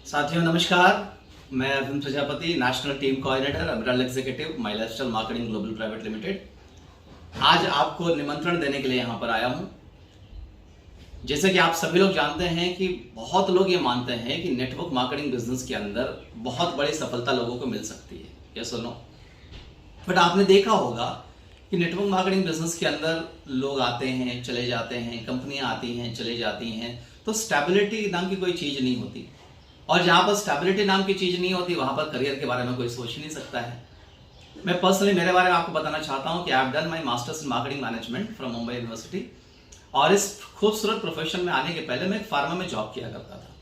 साथियों नमस्कार। मैं Arvind Prajapati, national team coordinator, अब्राल executive, My Lifestyle Marketing Global Private Limited. आज आपको निमंत्रण देने के लिए यहाँ पर आया हूँ। जैसे कि आप सभी लोग जानते हैं कि बहुत लोग ये मानते हैं कि नेटवर्क मार्केटिंग बिजनेस के अंदर बहुत बड़ी सफलता लोगों को मिल सकती है, या सुनो। बट आपने देखा होगा कि नेटवर्क मार्केटिंग बिजनेस के अंदर लोग आते हैं, चले जाते हैं, कंपनियां आती हैं, चले जाती हैं, तो स्टेबिलिटी नाम की कोई चीज़ नहीं होती। और जहाँ पर स्टेबिलिटी नाम की चीज़ नहीं होती वहाँ पर करियर के बारे में कोई सोच ही नहीं सकता है। मैं पर्सनली मेरे बारे में आपको बताना चाहता हूँ कि I have done my masters in marketing management from Mumbai university. और इस खूबसूरत प्रोफेशन में आने के पहले मैं एक फार्मा में जॉब किया करता था।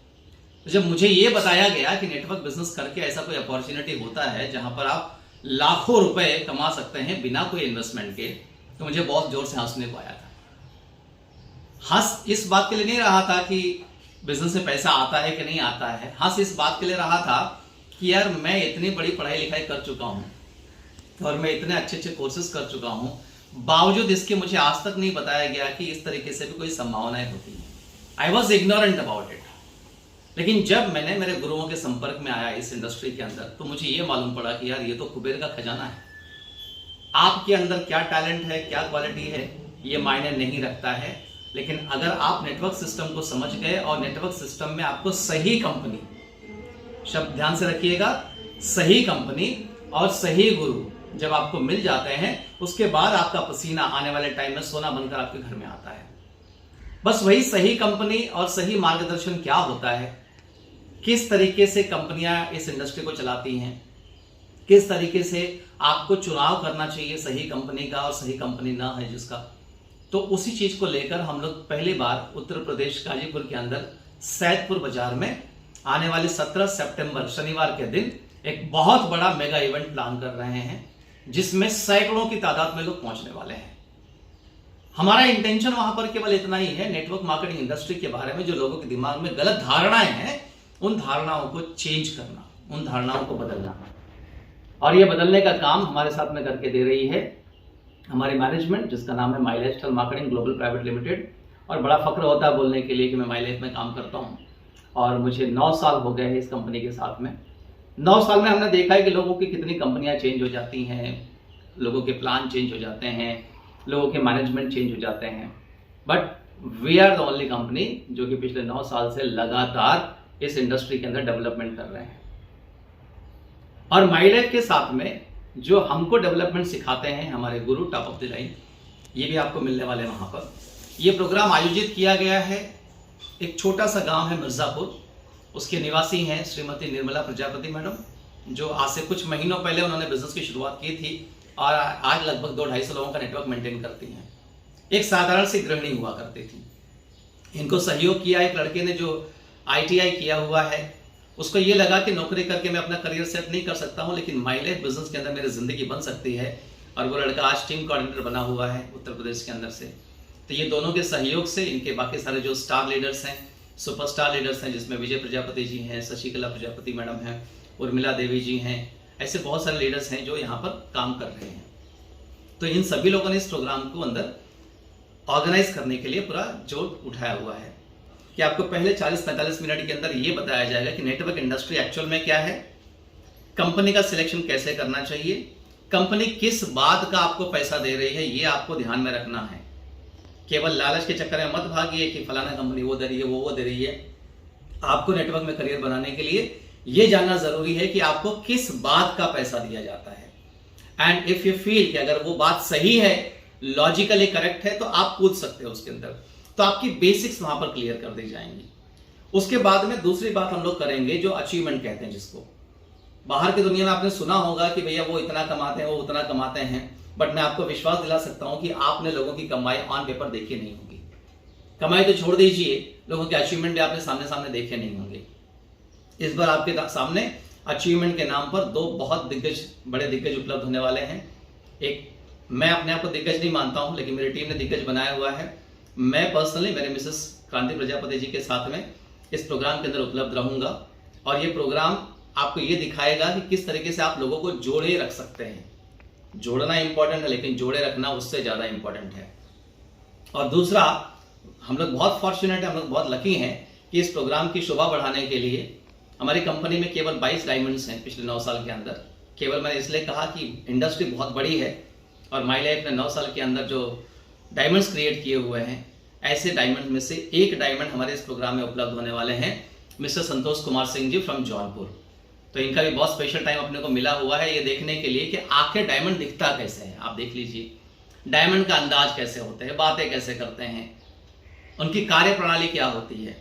तो जब मुझे ये बताया गया कि नेटवर्क बिजनेस करके ऐसा कोई अपॉर्चुनिटी होता है जहाँ पर आप लाखों रुपए कमा सकते हैं बिना कोई इन्वेस्टमेंट के, तो मुझे बहुत जोर से हंसने को आया था। हंस इस बात के लिए नहीं रहा था कि बिजनेस में पैसा आता है कि नहीं आता है, हंस इस बात के लिए रहा था कि यार मैं इतनी बड़ी पढ़ाई लिखाई कर चुका हूं और मैं इतने अच्छे अच्छे कोर्सेज कर चुका हूं, बावजूद इसके मुझे आज तक नहीं बताया गया कि इस तरीके से भी कोई संभावनाएं होती हैं। I was ignorant about it. लेकिन जब मैंने मेरे गुरुओं के संपर्क में आया इस इंडस्ट्री के अंदर, तो मुझे ये मालूम पड़ा कि यार ये तो कुबेर का खजाना है। आपके अंदर क्या टैलेंट है, क्या क्वालिटी है, ये मायने नहीं रखता है। लेकिन अगर आप नेटवर्क सिस्टम को समझ गए और नेटवर्क सिस्टम में आपको सही कंपनी, शब्द ध्यान से रखिएगा, सही कंपनी और सही गुरु जब आपको मिल जाते हैं, उसके बाद आपका पसीना आने वाले टाइम में सोना बनकर आपके घर में आता है। बस वही सही कंपनी और सही मार्गदर्शन क्या होता है, किस तरीके से कंपनियां इस इंडस्ट्री को चलाती हैं, किस तरीके से आपको चुनाव करना चाहिए सही कंपनी का और सही कंपनी ना है जिसका, तो उसी चीज को लेकर हम लोग पहली बार उत्तर प्रदेश गाजीपुर के अंदर सैदपुर बाजार में आने वाले 17 सितंबर शनिवार के दिन एक बहुत बड़ा मेगा इवेंट प्लान कर रहे हैं, जिसमें सैकड़ों की तादाद में लोग पहुंचने वाले हैं। हमारा इंटेंशन वहां पर केवल इतना ही है, नेटवर्क मार्केटिंग इंडस्ट्री के बारे में जो लोगों के दिमाग में गलत धारणाएं हैं, उन धारणाओं को चेंज करना, उन धारणाओं को बदलना। और ये बदलने का काम हमारे साथ में करके दे रही है हमारी मैनेजमेंट, जिसका नाम है My Lifestyle Marketing Global Private Limited. और बड़ा फक्र होता है बोलने के लिए कि मैं माई लाइफ में काम करता हूँ और मुझे 9 साल हो गए हैं इस कंपनी के साथ में। 9 साल में हमने देखा है कि लोगों की कितनी कंपनियां चेंज हो जाती हैं, लोगों के प्लान चेंज हो जाते हैं, लोगों के मैनेजमेंट चेंज हो जाते हैं। But we are the only company जो कि पिछले 9 साल से लगातार इस इंडस्ट्री के अंदर डेवलपमेंट कर रहे हैं। और माई लाइफ के साथ में जो हमको डेवलपमेंट सिखाते हैं हमारे गुरु टॉप ऑफ द लाइन, ये भी आपको मिलने वाले हैं वहां पर। ये प्रोग्राम आयोजित किया गया है, एक छोटा सा गांव है मिर्जापुर, उसके निवासी हैं श्रीमती निर्मला प्रजापति मैडम, जो आज से कुछ महीनों पहले उन्होंने बिजनेस की शुरुआत की थी और आज लगभग 200-250 लोगों का नेटवर्क मेंटेन करती हैं। एक साधारण सी गृहिणी हुआ करती थी। इनको सहयोग किया एक लड़के ने जो ITI किया हुआ है। उसको ये लगा कि नौकरी करके मैं अपना करियर सेट नहीं कर सकता हूं, लेकिन माई लाइफ बिजनेस के अंदर मेरी जिंदगी बन सकती है। और वो लड़का आज टीम कोऑर्डिनेटर बना हुआ है उत्तर प्रदेश के अंदर से। तो ये दोनों के सहयोग से इनके बाकी सारे जो स्टार लीडर्स हैं, सुपरस्टार लीडर्स हैं, जिसमें विजय प्रजापति जी हैं, शशिकला प्रजापति मैडम हैं, उर्मिला देवी जी हैं, ऐसे बहुत सारे लीडर्स हैं जो यहाँ पर काम कर रहे हैं। तो इन सभी लोगों ने इस प्रोग्राम को अंदर ऑर्गेनाइज करने के लिए पूरा जोर उठाया हुआ है कि आपको पहले 40-45 मिनट के अंदर ये बताया जाएगा कि नेटवर्क इंडस्ट्री एक्चुअल में क्या है, कंपनी का सिलेक्शन कैसे करना चाहिए, कंपनी किस बात का आपको पैसा दे रही है, ये आपको ध्यान में रखना है। केवल लालच के चक्कर में मत भागिए कि फलाना कंपनी वो दे रही है, वो दे रही है। आपको नेटवर्क में करियर बनाने के लिए ये जानना जरूरी है कि आपको किस बात का पैसा दिया जाता है। एंड इफ यू फील कि अगर वो बात सही है, लॉजिकली करेक्ट है, तो आप पूछ सकते हो उसके अंदर, तो आपकी बेसिक्स वहां पर क्लियर कर दी जाएंगी। उसके बाद में दूसरी बात हम लोग करेंगे जो अचीवमेंट कहते हैं, जिसको बाहर की दुनिया में आपने सुना होगा कि भैया वो इतना कमाते हैं, वो उतना कमाते हैं। बट मैं आपको विश्वास दिला सकता हूं कि आपने लोगों की कमाई ऑन पेपर देखी नहीं होगी। कमाई तो छोड़ दीजिए, लोगों के अचीवमेंट भी आपने सामने सामने देखे नहीं होंगे। इस बार आपके सामने अचीवमेंट के नाम पर 2 बहुत बड़े दिग्गज उपलब्ध होने वाले हैं। एक, मैं अपने आप को दिग्गज नहीं मानता हूं, लेकिन मेरी टीम ने दिग्गज बनाया हुआ है। मैं पर्सनली मेरे मिसेस क्रांति प्रजापति जी के साथ में इस प्रोग्राम के अंदर उपलब्ध रहूंगा और ये प्रोग्राम आपको ये दिखाएगा कि किस तरीके से आप लोगों को जोड़े रख सकते हैं। जोड़ना इंपॉर्टेंट है, लेकिन जोड़े रखना उससे ज्यादा इंपॉर्टेंट है। और दूसरा, हम लोग बहुत फॉर्चुनेट है, हम लोग बहुत लकी हैं कि इस प्रोग्राम की शोभा बढ़ाने के लिए हमारी कंपनी में केवल 22 डायमंड्स हैं पिछले 9 साल के अंदर। केवल मैंने इसलिए कहा कि इंडस्ट्री बहुत बड़ी है और माई लाइफ ने 9 साल के अंदर जो डायमंड्स क्रिएट किए हुए हैं, ऐसे डायमंड में से एक डायमंड हमारे इस प्रोग्राम में उपलब्ध होने वाले हैं मिस्टर संतोष कुमार सिंह जी फ्रॉम जौनपुर। तो इनका भी बहुत स्पेशल टाइम अपने को मिला हुआ है ये देखने के लिए कि आखिर डायमंड दिखता कैसे है। आप देख लीजिए डायमंड का अंदाज कैसे होते हैं, बातें कैसे करते हैं, उनकी कार्य प्रणाली क्या होती है।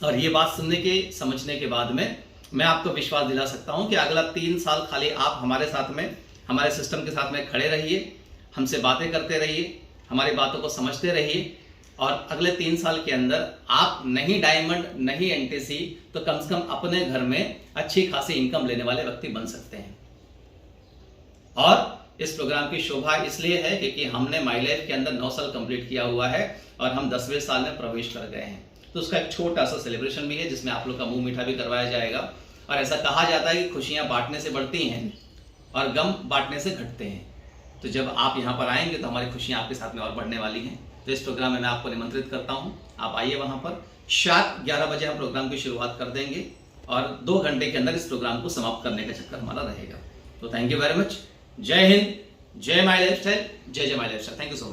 और ये बात सुनने के समझने के बाद में मैं आपको विश्वास दिला सकता हूं कि अगला 3 साल खाली आप हमारे साथ में, हमारे सिस्टम के साथ में खड़े रहिए, हमसे बातें करते रहिए, हमारी बातों को समझते रहिए और अगले 3 साल के अंदर आप नहीं डायमंड नहीं एनटीसी तो कम से कम अपने घर में अच्छी खासी इनकम लेने वाले व्यक्ति बन सकते हैं। और इस प्रोग्राम की शोभा इसलिए है क्योंकि हमने माई लाइफ के अंदर 9 साल कंप्लीट किया हुआ है और हम 10वें साल में प्रवेश कर गए हैं। तो उसका एक छोटा सा सेलिब्रेशन भी है जिसमें आप लोग का मुंह मीठा भी करवाया जाएगा। और ऐसा कहा जाता है कि खुशियां बांटने से बढ़ती हैं और गम बांटने से घटते हैं। तो जब आप यहाँ पर आएंगे तो हमारी खुशियां आपके साथ में और बढ़ने वाली हैं। तो इस प्रोग्राम में मैं आपको निमंत्रित करता हूँ, आप आइए वहाँ पर। शार्प 11 बजे हम प्रोग्राम की शुरुआत कर देंगे और 2 घंटे के अंदर इस प्रोग्राम को समाप्त करने का चक्कर हमारा रहेगा। तो थैंक यू वेरी मच। जय हिंद, जय माई लाइफस्टाइल, जय जय My Lifestyle. Thank you so much.